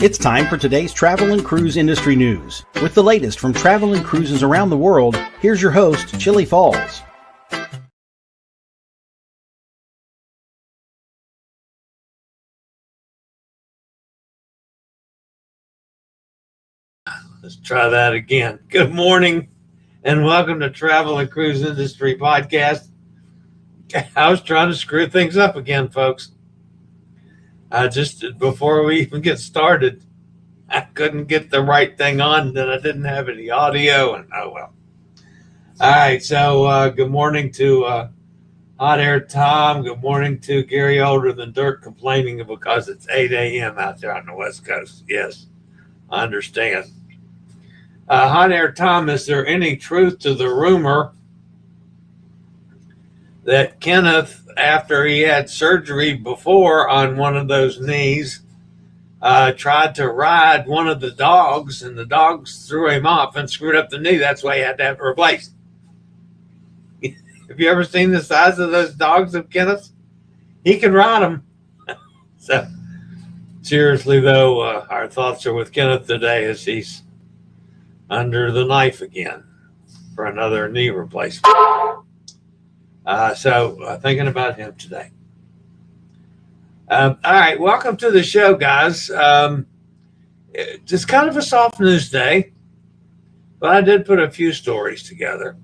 It's time for today's travel and cruise industry news. With the latest from travel and cruises around the world, here's your host, Chillie Falls. Let's try that again. Good morning and welcome to Travel and Cruise Industry Podcast. I was trying to screw things up again, folks. Just before we even get started, I couldn't get the right thing on, then I didn't have any audio, and oh well. All right, so good morning to Hot Air Tom. Good morning to Gary Older Than Dirt complaining because it's 8 a.m. out there on the West Coast. Yes, I understand. Hot Air Tom, is there any truth to the rumor that Kenneth, after he had surgery before on one of those knees, tried to ride one of the dogs and the dogs threw him off and screwed up the knee? That's why he had to have it replaced. Have you ever seen the size of those dogs of Kenneth? He can ride them. So, seriously though, our thoughts are with Kenneth today as he's under the knife again for another knee replacement. So thinking about him today. All right, welcome to the show, guys. Just kind of a soft news day, but I did put a few stories together.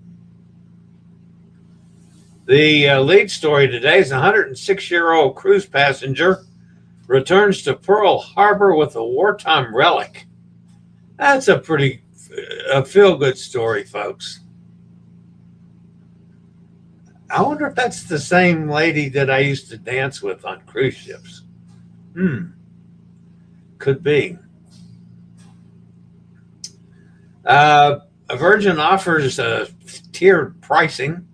The lead story today is a 106-year-old cruise passenger returns to Pearl Harbor with a wartime relic. That's a pretty feel-good story, folks. I wonder if that's the same lady that I used to dance with on cruise ships. Could be. Virgin offers tiered pricing,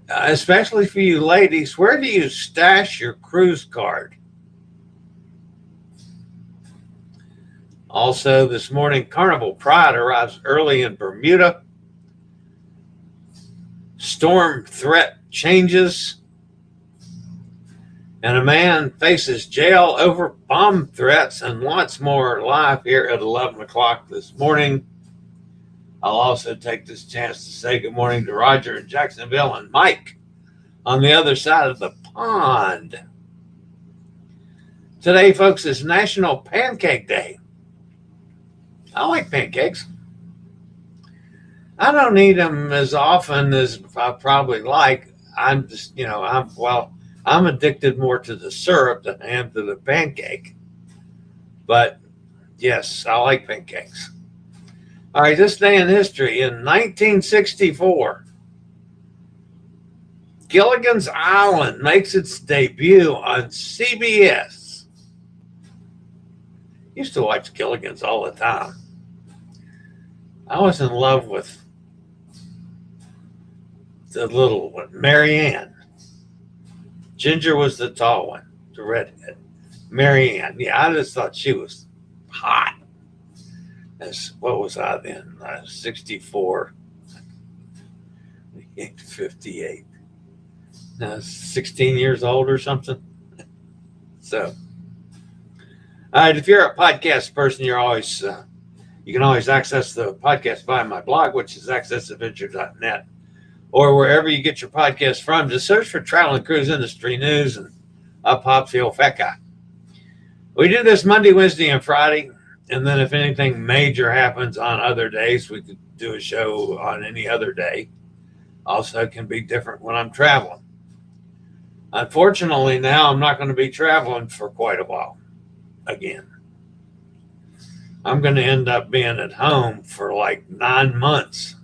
especially for you ladies. Where do you stash your cruise card? Also, this morning, Carnival Pride arrives early in Bermuda. Storm threat changes. And a man faces jail over bomb threats, and lots more live here at 11 o'clock this morning. I'll also take this chance to say good morning to Roger in Jacksonville and Mike on the other side of the pond. Today, folks, is National Pancake Day. I like pancakes. I don't eat them as often as I probably like. I'm just, I'm addicted more to the syrup than I am to the pancake. But yes, I like pancakes. All right, this day in history. In 1964, Gilligan's Island makes its debut on CBS. Used to watch Gilligan's all the time. I was in love with the little one, Mary Ann. Ginger was the tall one, the redhead. Mary Ann. Yeah, I just thought she was hot. What was I then? 64. 58. 16 years old or something. So, all right, if you're a podcast person, you're always you can always access the podcast via my blog, which is accessadventure.net, or wherever you get your podcast from. Just search for Travel and Cruise Industry News, and up pops the old fat guy. We do this Monday, Wednesday, and Friday, and then if anything major happens on other days, we could do a show on any other day. Also, it can be different when I'm traveling. Unfortunately, now I'm not going to be traveling for quite a while again. I'm going to end up being at home for like 9 months.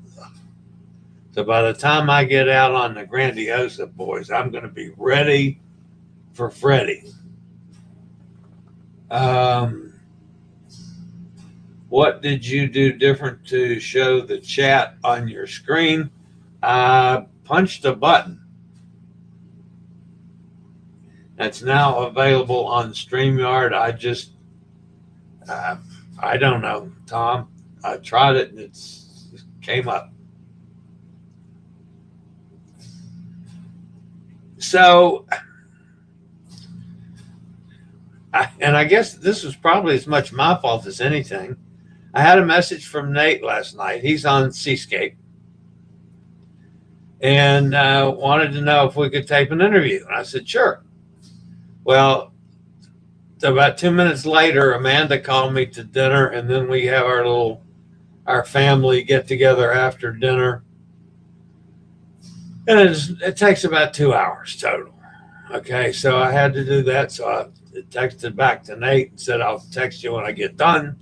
So by the time I get out on the Grandiosa, boys, I'm going to be ready for Freddie. What did you do different to show the chat on your screen? I punched a button. That's now available on StreamYard. I don't know, Tom. I tried it and it came up. So And I guess this was probably as much my fault as anything. I had a message from Nate last night. He's on Seascape. And wanted to know if we could tape an interview. And I said, sure. Well, about 2 minutes later, Amanda called me to dinner, and then we have our family get together after dinner. And it takes about 2 hours total. Okay, so I had to do that. So I texted back to Nate and said, I'll text you when I get done.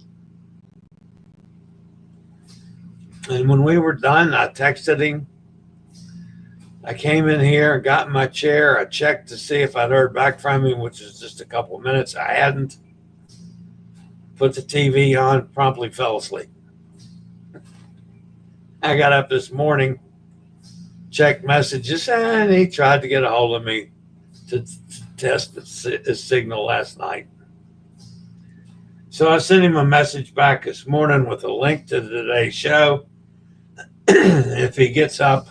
And when we were done, I texted him. I came in here, got in my chair. I checked to see if I'd heard back from him, which was just a couple of minutes. I hadn't. Put the TV on, promptly fell asleep. I got up this morning, checked messages, and he tried to get a hold of me to test his signal last night. So I sent him a message back this morning with a link to today's show. If he gets up,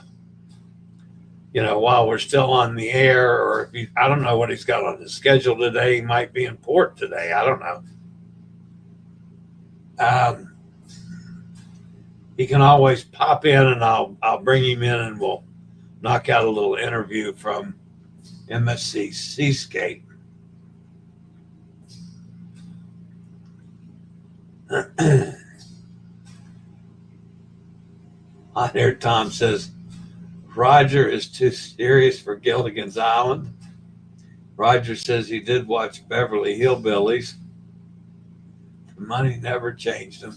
while we're still on the air, or if I don't know what he's got on his schedule today. He might be in port today. I don't know. He can always pop in, and I'll bring him in, and we'll knock out a little interview from MSC Seascape. On there, Tom says, Roger is too serious for Gilligan's Island. Roger says he did watch Beverly Hillbillies. The money never changed him.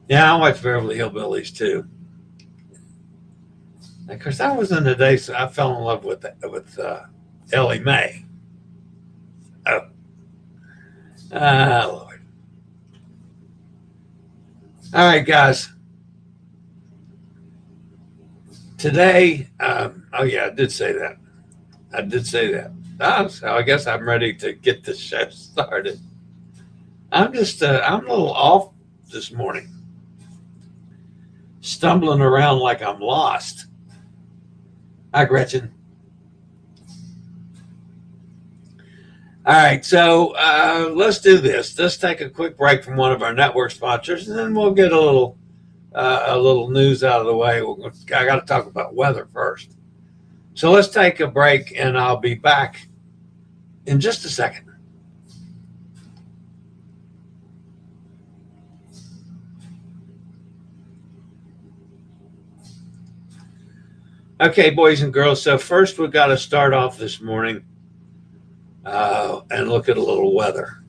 Yeah, I watched Beverly Hillbillies too. Of course, that was in the days I fell in love with Ellie Mae. Oh, Lord. All right, guys. Today, I did say that. So I guess I'm ready to get the show started. I'm a little off this morning. Stumbling around like I'm lost. Hi, Gretchen. All right, so let's do this. Let's take a quick break from one of our network sponsors, and then we'll get a little news out of the way. I got to talk about weather first. So let's take a break, and I'll be back in just a second. Okay, boys and girls. So first, we've got to start off this morning and look at a little weather.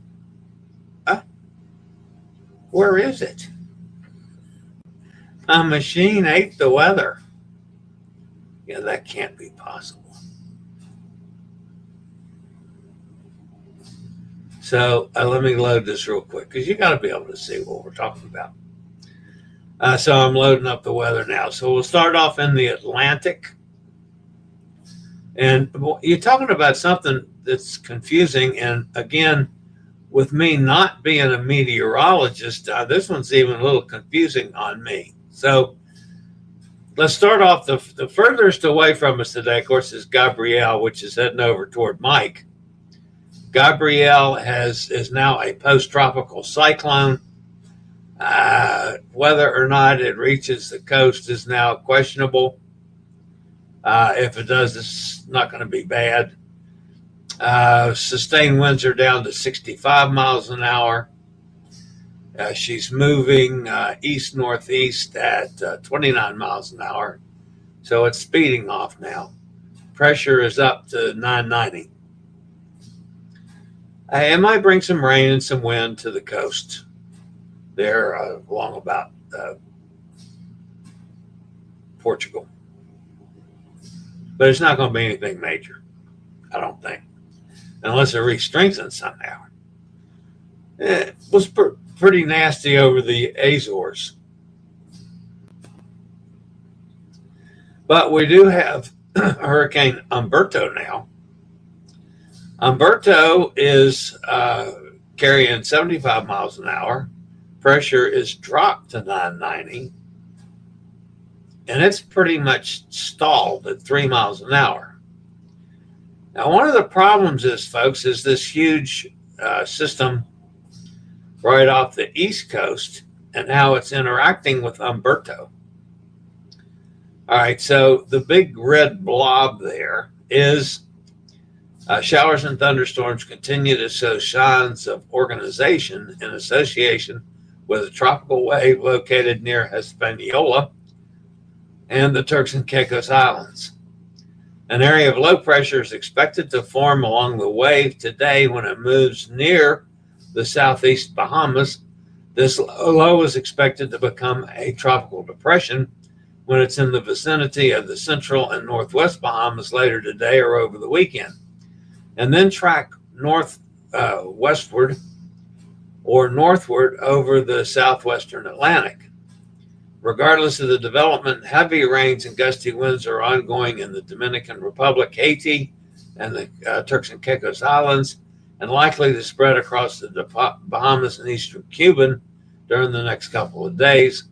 Where is it? My machine ate the weather. Yeah, that can't be possible. So let me load this real quick, because you got to be able to see what we're talking about. So I'm loading up the weather now. So we'll start off in the Atlantic. And you're talking about something that's confusing. And again, with me not being a meteorologist, this one's even a little confusing on me. So let's start off. The furthest away from us today, of course, is Gabrielle, which is heading over toward Mike. Gabrielle is now a post-tropical cyclone. Whether or not it reaches the coast is now questionable. If it does, it's not going to be bad. Sustained winds are down to 65 miles an hour. She's moving east-northeast at 29 miles an hour. So it's speeding off now. Pressure is up to 990. It might bring some rain and some wind to the coast there along about Portugal. But it's not going to be anything major, I don't think, unless it re-strengthens somehow. It was pretty nasty over the Azores. But we do have Hurricane Umberto now. Umberto is carrying 75 miles an hour. Pressure is dropped to 990. And it's pretty much stalled at 3 miles an hour. Now, one of the problems is, folks, is this huge system right off the East Coast and how it's interacting with Umberto. All right, so the big red blob there is showers and thunderstorms continue to show signs of organization in association with a tropical wave located near Hispaniola and the Turks and Caicos Islands. An area of low pressure is expected to form along the wave today when it moves near the southeast Bahamas. This low is expected to become a tropical depression when it's in the vicinity of the central and northwest Bahamas later today or over the weekend, and then track westward or northward over the southwestern Atlantic. Regardless of the development, heavy rains and gusty winds are ongoing in the Dominican Republic, Haiti, and the Turks and Caicos Islands, and likely to spread across the Bahamas and eastern Cuba during the next couple of days.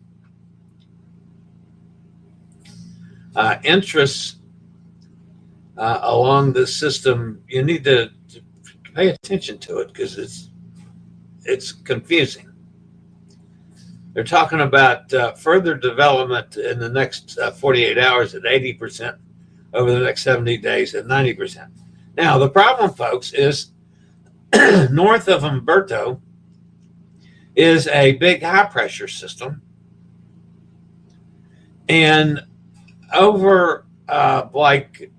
Interests along this system, you need to pay attention to it because it's confusing. They're talking about further development in the next 48 hours at 80%, over the next 70 days at 90%. Now, the problem, folks, is north of Umberto is a big high-pressure system. And over like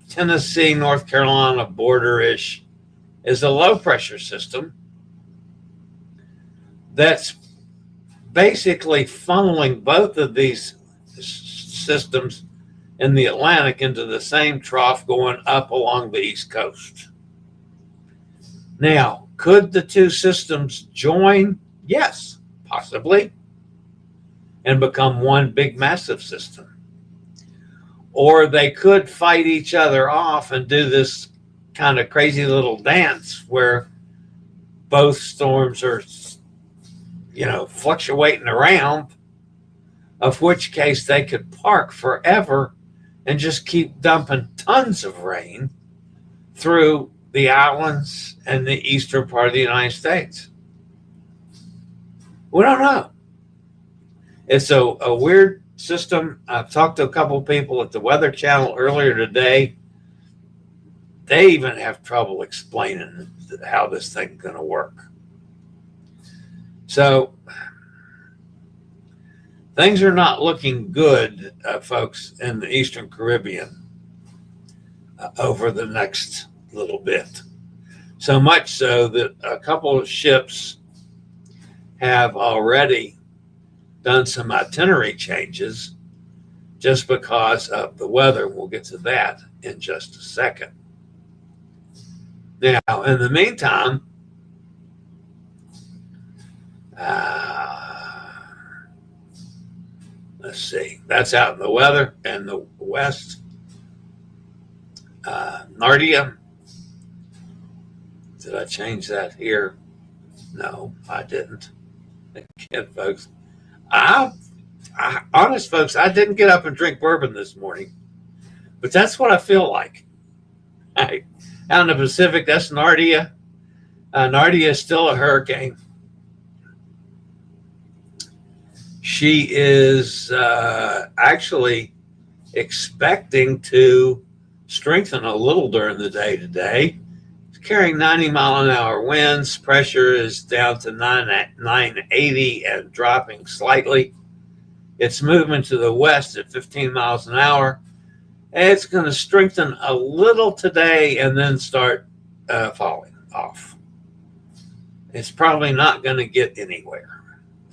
Tennessee, North Carolina border-ish is a low-pressure system that's basically funneling both of these systems in the Atlantic into the same trough going up along the East Coast. Now, could the two systems join? Yes, possibly, and become one big massive system. Or they could fight each other off and do this kind of crazy little dance where both storms are fluctuating around, of which case they could park forever and just keep dumping tons of rain through the islands and the eastern part of the United States. We don't know. It's a weird system. I've talked to a couple of people at the Weather Channel earlier today. They even have trouble explaining how this thing's going to work. So things are not looking good, folks, in the Eastern Caribbean over the next little bit. So much so that a couple of ships have already done some itinerary changes just because of the weather. We'll get to that in just a second. Now, in the meantime, let's see, that's out in the weather and the west. Nardia, did I change that here? No, I didn't. Again, folks, honest folks, I didn't get up and drink bourbon this morning, but that's what I feel like. Out in the Pacific, that's Nardia. Nardia is still a hurricane. She is actually expecting to strengthen a little during the day today. It's carrying 90-mile-an-hour winds. Pressure is down to 980 and dropping slightly. It's moving to the west at 15 miles an hour. It's going to strengthen a little today and then start falling off. It's probably not going to get anywhere.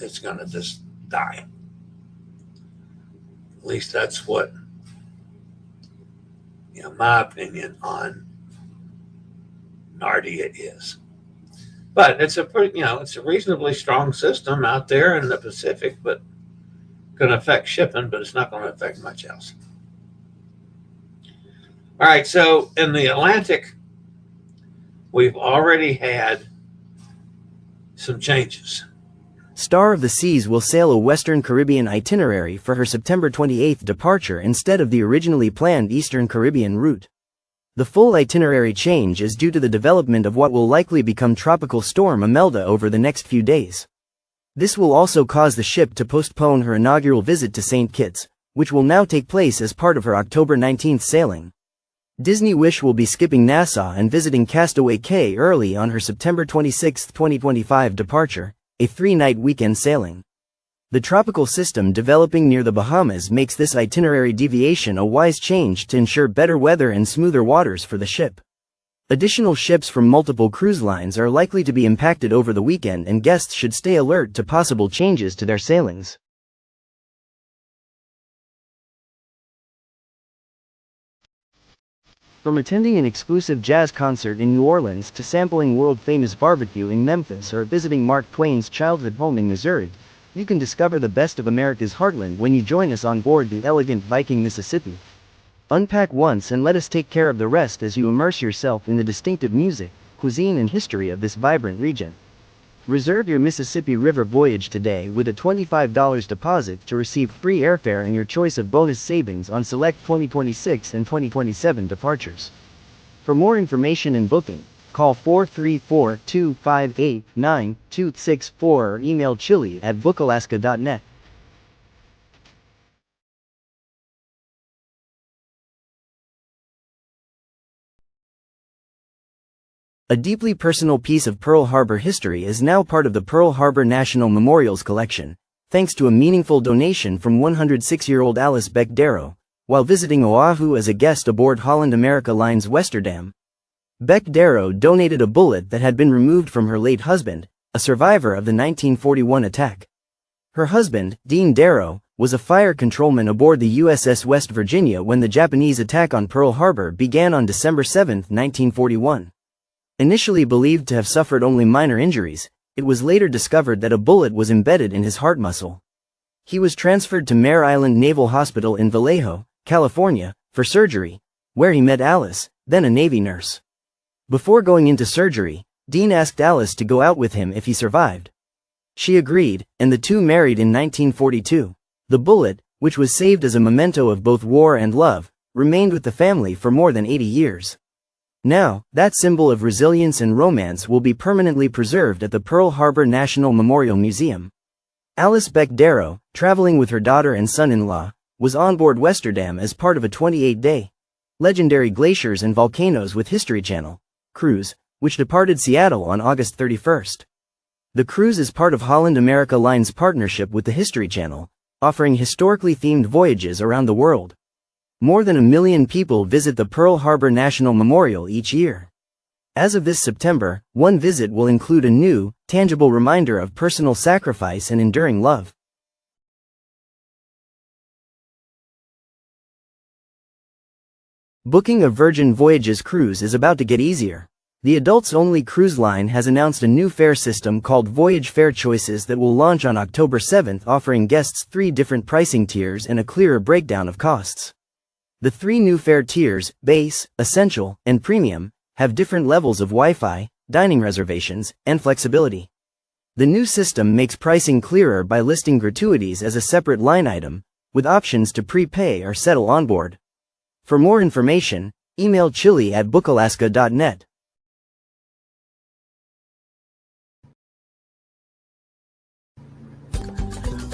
It's going to just die. At least that's what, my opinion on Nardia is. But it's a pretty, it's a reasonably strong system out there in the Pacific, but going to affect shipping, but it's not going to affect much else. All right, so in the Atlantic, we've already had some changes. Star of the Seas will sail a Western Caribbean itinerary for her September 28th departure instead of the originally planned Eastern Caribbean route. The full itinerary change is due to the development of what will likely become Tropical Storm Imelda over the next few days. This will also cause the ship to postpone her inaugural visit to St. Kitts, which will now take place as part of her October 19th sailing. Disney Wish will be skipping Nassau and visiting Castaway Cay early on her September 26, 2025 departure, a 3-night weekend sailing. The tropical system developing near the Bahamas makes this itinerary deviation a wise change to ensure better weather and smoother waters for the ship. Additional ships from multiple cruise lines are likely to be impacted over the weekend, and guests should stay alert to possible changes to their sailings. From attending an exclusive jazz concert in New Orleans to sampling world-famous barbecue in Memphis or visiting Mark Twain's childhood home in Missouri, you can discover the best of America's heartland when you join us on board the elegant Viking Mississippi. Unpack once and let us take care of the rest as you immerse yourself in the distinctive music, cuisine and history of this vibrant region. Reserve your Mississippi River voyage today with a $25 deposit to receive free airfare and your choice of bonus savings on select 2026 and 2027 departures. For more information and booking, call 434-258-9264 or email chillie@bookalaska.net. A deeply personal piece of Pearl Harbor history is now part of the Pearl Harbor National Memorials Collection, thanks to a meaningful donation from 106-year-old Alice Beck Darrow, while visiting Oahu as a guest aboard Holland America Line's Westerdam. Beck Darrow donated a bullet that had been removed from her late husband, a survivor of the 1941 attack. Her husband, Dean Darrow, was a fire controlman aboard the USS West Virginia when the Japanese attack on Pearl Harbor began on December 7, 1941. Initially believed to have suffered only minor injuries, it was later discovered that a bullet was embedded in his heart muscle. He was transferred to Mare Island Naval Hospital in Vallejo, California, for surgery, where he met Alice, then a Navy nurse. Before going into surgery, Dean asked Alice to go out with him if he survived. She agreed, and the two married in 1942. The bullet, which was saved as a memento of both war and love, remained with the family for more than 80 years. Now, that symbol of resilience and romance will be permanently preserved at the Pearl Harbor National Memorial Museum. Alice Beck Darrow, traveling with her daughter and son-in-law, was on board Westerdam as part of a 28-day Legendary Glaciers and Volcanoes with History Channel cruise, which departed Seattle on August 31st. The cruise is part of Holland America Line's partnership with the History Channel, offering historically themed voyages around the world. More than 1 million people visit the Pearl Harbor National Memorial each year. As of this September, one visit will include a new, tangible reminder of personal sacrifice and enduring love. Booking a Virgin Voyages cruise is about to get easier. The adults-only cruise line has announced a new fare system called Voyage Fare Choices that will launch on October 7th, offering guests 3 different pricing tiers and a clearer breakdown of costs. The 3 new fare tiers, Base, Essential, and Premium, have different levels of Wi-Fi, dining reservations, and flexibility. The new system makes pricing clearer by listing gratuities as a separate line item, with options to prepay or settle on board. For more information, email chillie@bookalaska.net.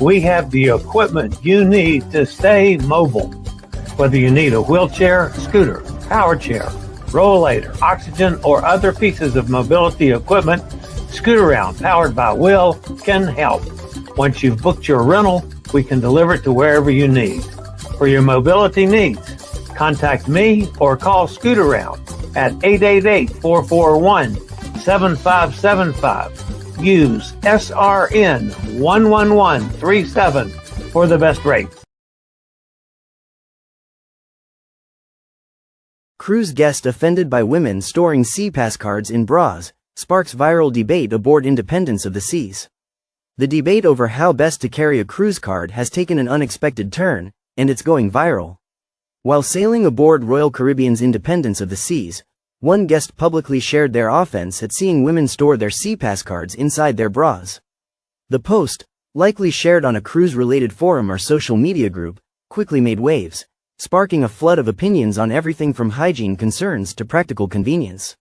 We have the equipment you need to stay mobile. Whether you need a wheelchair, scooter, power chair, rollator, oxygen, or other pieces of mobility equipment, Scootaround, powered by Will, can help. Once you've booked your rental, we can deliver it to wherever you need. For your mobility needs, contact me or call Scootaround at 888-441-7575. Use SRN 11137 for the best rates. Cruise guest offended by women storing SeaPass cards in bras sparks viral debate aboard Independence of the Seas. The debate over how best to carry a cruise card has taken an unexpected turn, and it's going viral. While sailing aboard Royal Caribbean's Independence of the Seas, one guest publicly shared their offense at seeing women store their SeaPass cards inside their bras. The post, likely shared on a cruise-related forum or social media group, quickly made waves, sparking a flood of opinions on everything from hygiene concerns to practical convenience.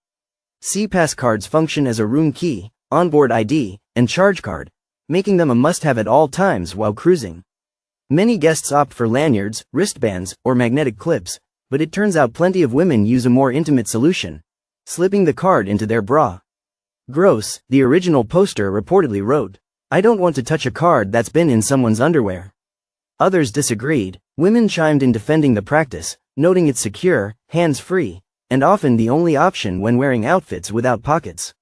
SeaPass cards function as a room key, onboard ID, and charge card, making them a must-have at all times while cruising. Many guests opt for lanyards, wristbands, or magnetic clips, but it turns out plenty of women use a more intimate solution, slipping the card into their bra. Gross, the original poster reportedly wrote, "I don't want to touch a card that's been in someone's underwear." Others disagreed. Women chimed in defending the practice, noting it's secure, hands-free, and often the only option when wearing outfits without pockets.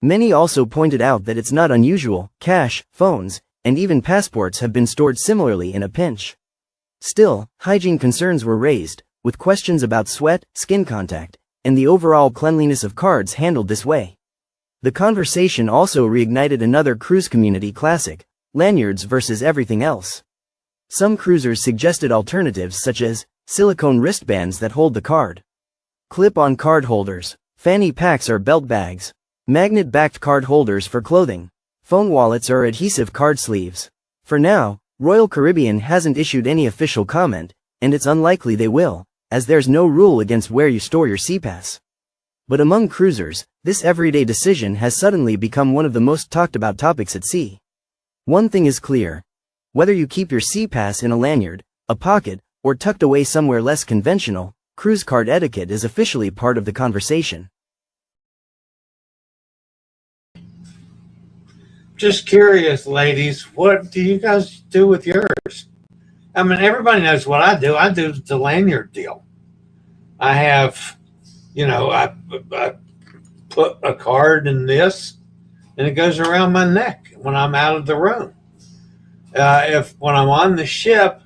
Many also pointed out that it's not unusual. Cash, phones, and even passports have been stored similarly in a pinch. Still, hygiene concerns were raised, with questions about sweat, skin contact, and the overall cleanliness of cards handled this way. The conversation also reignited another cruise community classic, lanyards versus everything else. Some cruisers suggested alternatives such as silicone wristbands that hold the card, clip-on card holders, fanny packs or belt bags, magnet-backed card holders for clothing, phone wallets or adhesive card sleeves. For now, Royal Caribbean hasn't issued any official comment, and it's unlikely they will, as there's no rule against where you store your SeaPass. But among cruisers, this everyday decision has suddenly become one of the most talked about topics at sea. One thing is clear. Whether you keep your SeaPass in a lanyard, a pocket, or tucked away somewhere less conventional, cruise card etiquette is officially part of the conversation. Just curious, ladies, what do you guys do with yours? I mean, everybody knows what I do. I do the lanyard deal. I have, I put a card in this, and it goes around my neck when I'm out of the room. When I'm on the ship,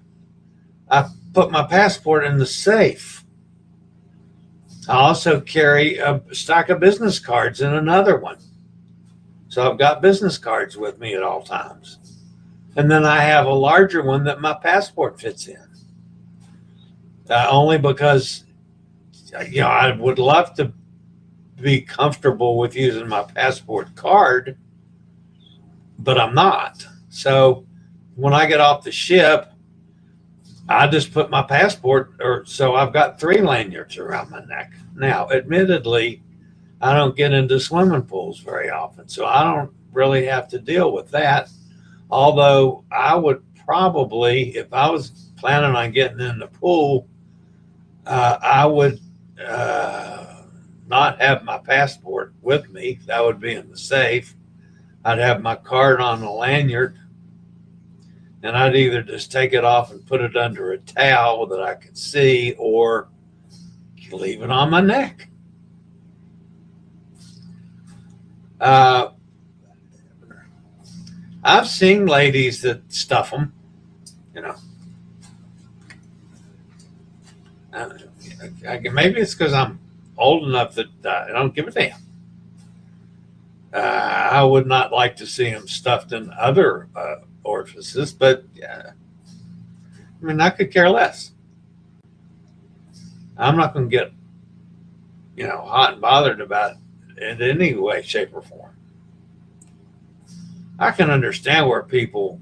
I put my passport in the safe. I also carry a stack of business cards in another one. So I've got business cards with me at all times. And then I have a larger one that my passport fits in. Only because, I would love to be comfortable with using my passport card, but I'm not. So when I get off the ship, I just put my passport, so I've got 3 lanyards around my neck. Now, admittedly, I don't get into swimming pools very often, so I don't really have to deal with that. Although I would probably, if I was planning on getting in the pool, I would not have my passport with me. That would be in the safe. I'd have my card on a lanyard, and I'd either just take it off and put it under a towel that I could see, or leave it on my neck. I've seen ladies that stuff them, maybe it's because I'm old enough that I don't give a damn. I would not like to see them stuffed in other orifices, but I could care less. I'm not going to get, hot and bothered about it in any way, shape, or form. I can understand where people,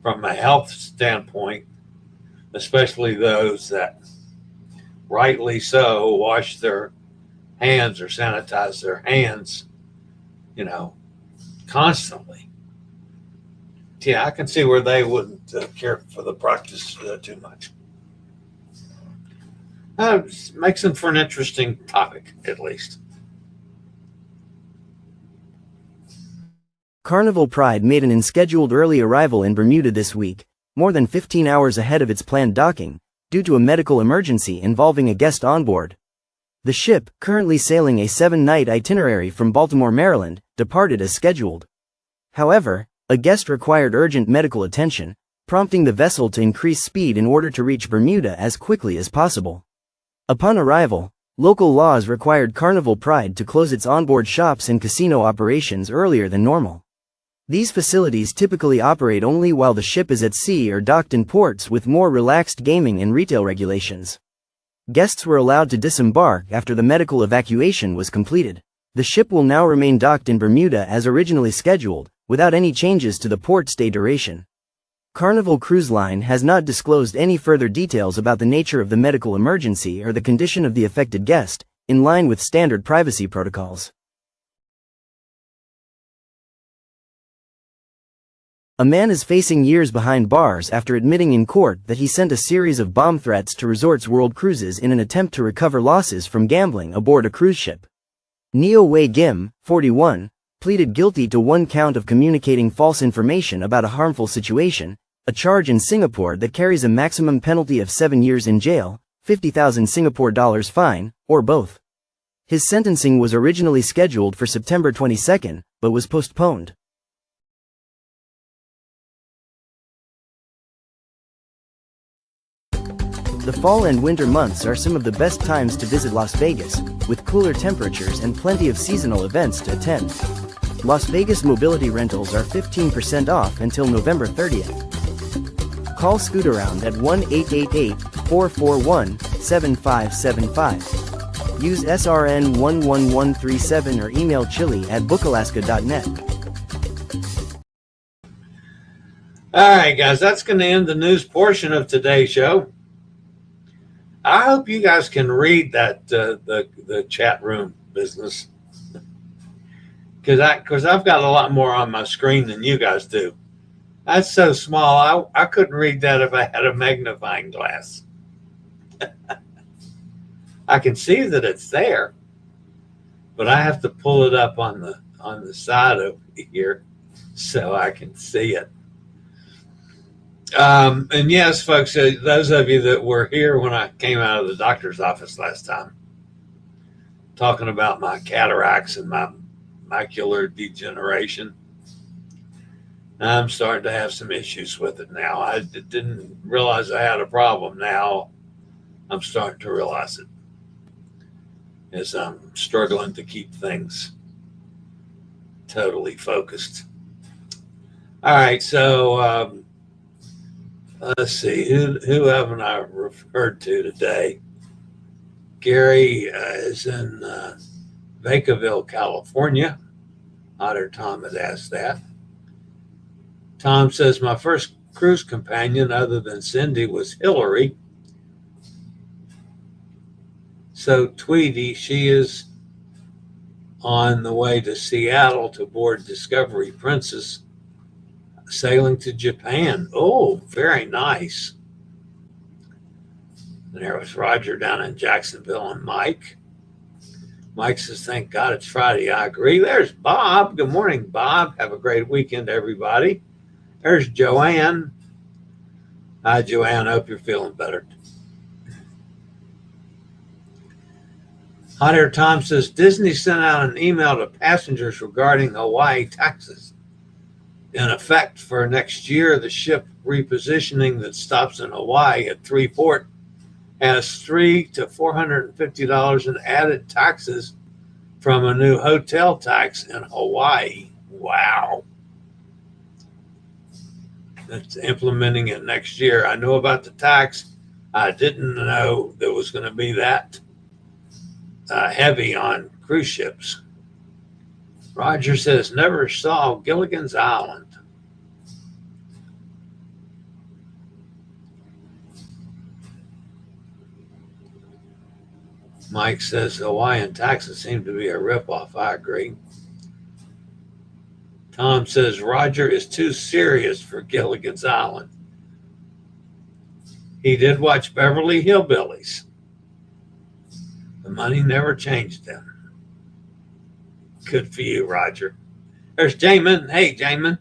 from a health standpoint, especially those that rightly so wash their hands or sanitize their hands, constantly. Yeah, I can see where they wouldn't care for the practice too much. Makes it for an interesting topic, at least. Carnival Pride made an unscheduled early arrival in Bermuda this week, more than 15 hours ahead of its planned docking, due to a medical emergency involving a guest on board. The ship, currently sailing a 7-night itinerary from Baltimore, Maryland, departed as scheduled. However, a guest required urgent medical attention, prompting the vessel to increase speed in order to reach Bermuda as quickly as possible. Upon arrival, local laws required Carnival Pride to close its onboard shops and casino operations earlier than normal. These facilities typically operate only while the ship is at sea or docked in ports with more relaxed gaming and retail regulations. Guests were allowed to disembark after the medical evacuation was completed. The ship will now remain docked in Bermuda as originally scheduled, without any changes to the port stay duration. Carnival Cruise Line has not disclosed any further details about the nature of the medical emergency or the condition of the affected guest, in line with standard privacy protocols. A man is facing years behind bars after admitting in court that he sent a series of bomb threats to Resorts World Cruises in an attempt to recover losses from gambling aboard a cruise ship. Neo Wei Gim, 41, pleaded guilty to one count of communicating false information about a harmful situation, a charge in Singapore that carries a maximum penalty of 7 years in jail, 50,000 Singapore dollars fine, or both. His sentencing was originally scheduled for September 22, but was postponed. The fall and winter months are some of the best times to visit Las Vegas, with cooler temperatures and plenty of seasonal events to attend. Las Vegas mobility rentals are 15% off until November 30th. Call Scootaround at 1-888-441-7575. Use SRN 11137 or email chillie@bookalaska.net. All right, guys, that's going to end the news portion of today's show. I hope you guys can read that the chat room business, because I've got a lot more on my screen than you guys do. That's so small. I couldn't read that if I had a magnifying glass. I can see that it's there, but I have to pull it up on the side of here so I can see it. And yes, folks, those of you that were here when I came out of the doctor's office last time, talking about my cataracts and my macular degeneration, I'm starting to have some issues with it now. I didn't realize I had a problem. Now I'm starting to realize it, as I'm struggling to keep things totally focused. All right, so let's see, who haven't I referred to today? Gary is in Vacaville, California. Otter Tom had asked that. Tom says, my first cruise companion other than Cindy was Hillary. So Tweety, she is on the way to Seattle to board Discovery Princess, sailing to Japan. Oh, very nice. And there was Roger down in Jacksonville and Mike. Mike says, thank God it's Friday. I agree. There's Bob. Good morning, Bob. Have a great weekend, everybody. There's Joanne. Hi, Joanne. Hope you're feeling better. Hot Air Tom says, Disney sent out an email to passengers regarding Hawaii taxes. In effect for next year, the ship repositioning that stops in Hawaii at 3 Port has $300 to $450 in added taxes from a new hotel tax in Hawaii. Wow. That's implementing it next year. I know about the tax. I didn't know there was going to be that heavy on cruise ships. Roger says, never saw Gilligan's Island. Mike says Hawaiian taxes seem to be a ripoff. I agree. Tom says Roger is too serious for Gilligan's Island. He did watch Beverly Hillbillies. The money never changed him. Good for you, Roger. There's Jamin. Hey, Jamin.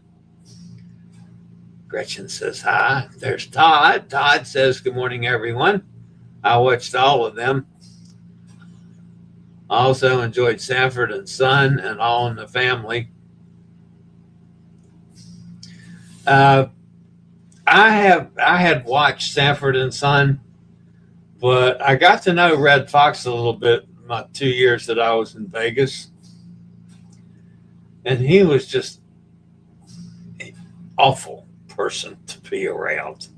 Gretchen says hi. There's Todd. Todd says, good morning, everyone. I watched all of them. Also enjoyed Sanford and Son and All in the Family. I had watched Sanford and Son, but I got to know Red Fox a little bit my 2 years that I was in Vegas. And he was just an awful person to be around.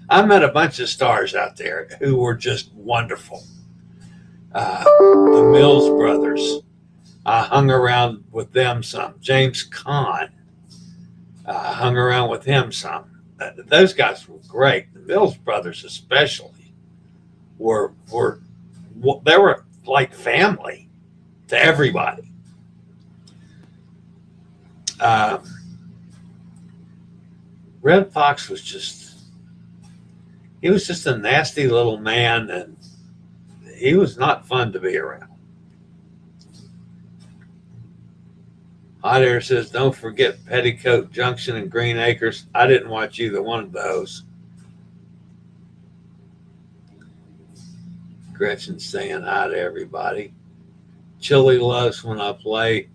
I met a bunch of stars out there who were just wonderful. The Mills brothers, I hung around with them some. James Caan, I hung around with him some. those guys were great. The Mills brothers, especially, were they were like family to everybody. Red Fox was he was just a nasty little man, and he was not fun to be around. Hot Air says, don't forget Petticoat Junction and Green Acres. I didn't watch either one of those. Gretchen's saying hi to everybody. Chillie loves when I play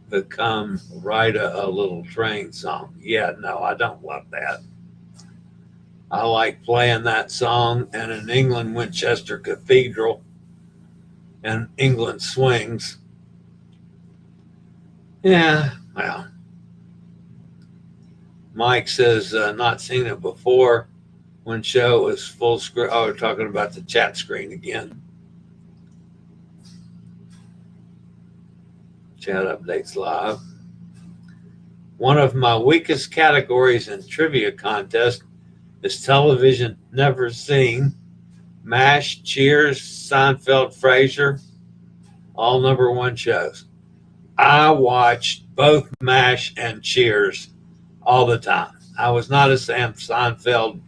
the Come Ride a Little Train song. Yeah, no, I don't love that. I like playing that song, and in England, Winchester Cathedral and England Swings. Yeah, well. Mike says, not seen it before when show was full screen. Oh, we're talking about the chat screen again. Chat updates live. One of my weakest categories in trivia contest is television never seen. MASH, Cheers, Seinfeld, Frasier, all #1 shows. I watched both MASH and Cheers all the time. I was not a Seinfeld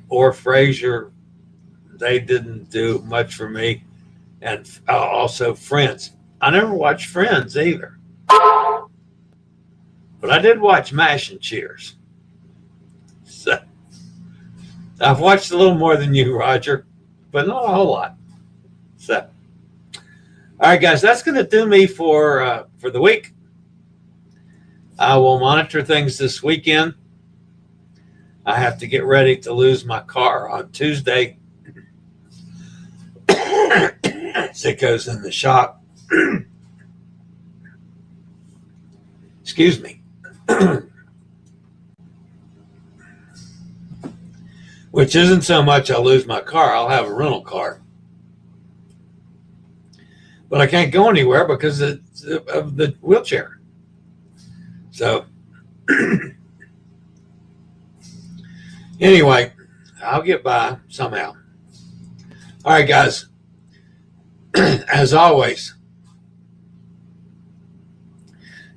or Frasier. They didn't do much for me. And also Friends. I never watched Friends either. But I did watch MASH and Cheers. So I've watched a little more than you, Roger, but not a whole lot. So, all right, guys, that's going to do me for the week. I will monitor things this weekend. I have to get ready to lose my car on Tuesday. Sicko's in the shop. Excuse me. Which isn't so much I'll lose my car. I'll have a rental car. But I can't go anywhere because of the wheelchair. So, anyway, I'll get by somehow. All right, guys. As always,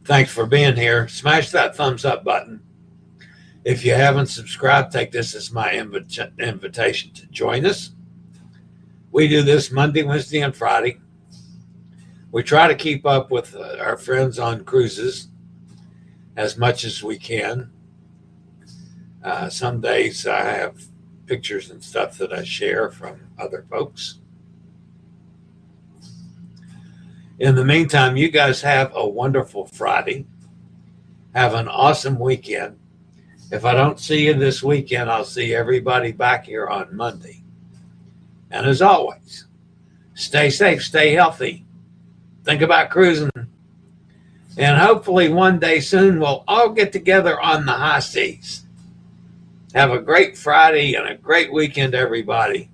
thanks for being here. Smash that thumbs up button. If you haven't subscribed, take this as my invitation to join us. We do this Monday, Wednesday, and Friday. We try to keep up with our friends on cruises as much as we can. Some days I have pictures and stuff that I share from other folks. In the meantime, you guys have a wonderful Friday. Have an awesome weekend. If I don't see you this weekend, I'll see everybody back here on Monday. And as always, stay safe, stay healthy. Think about cruising. And hopefully one day soon we'll all get together on the high seas. Have a great Friday and a great weekend, everybody.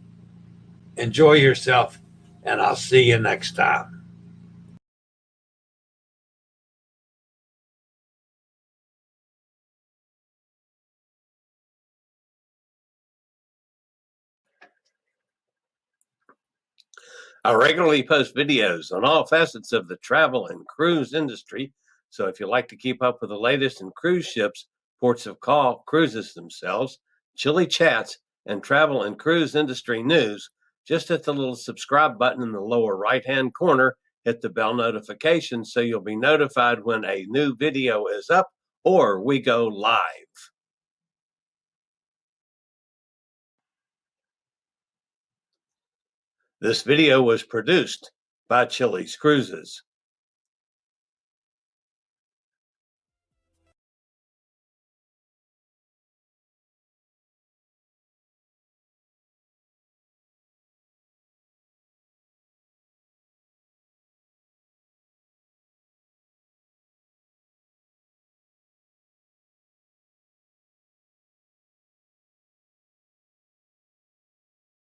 Enjoy yourself, and I'll see you next time. I regularly post videos on all facets of the travel and cruise industry. So if you like to keep up with the latest in cruise ships, ports of call, cruises themselves, Chillie chats, and travel and cruise industry news, just hit the little subscribe button in the lower right-hand corner, hit the bell notification so you'll be notified when a new video is up or we go live. This video was produced by Chilliescruises.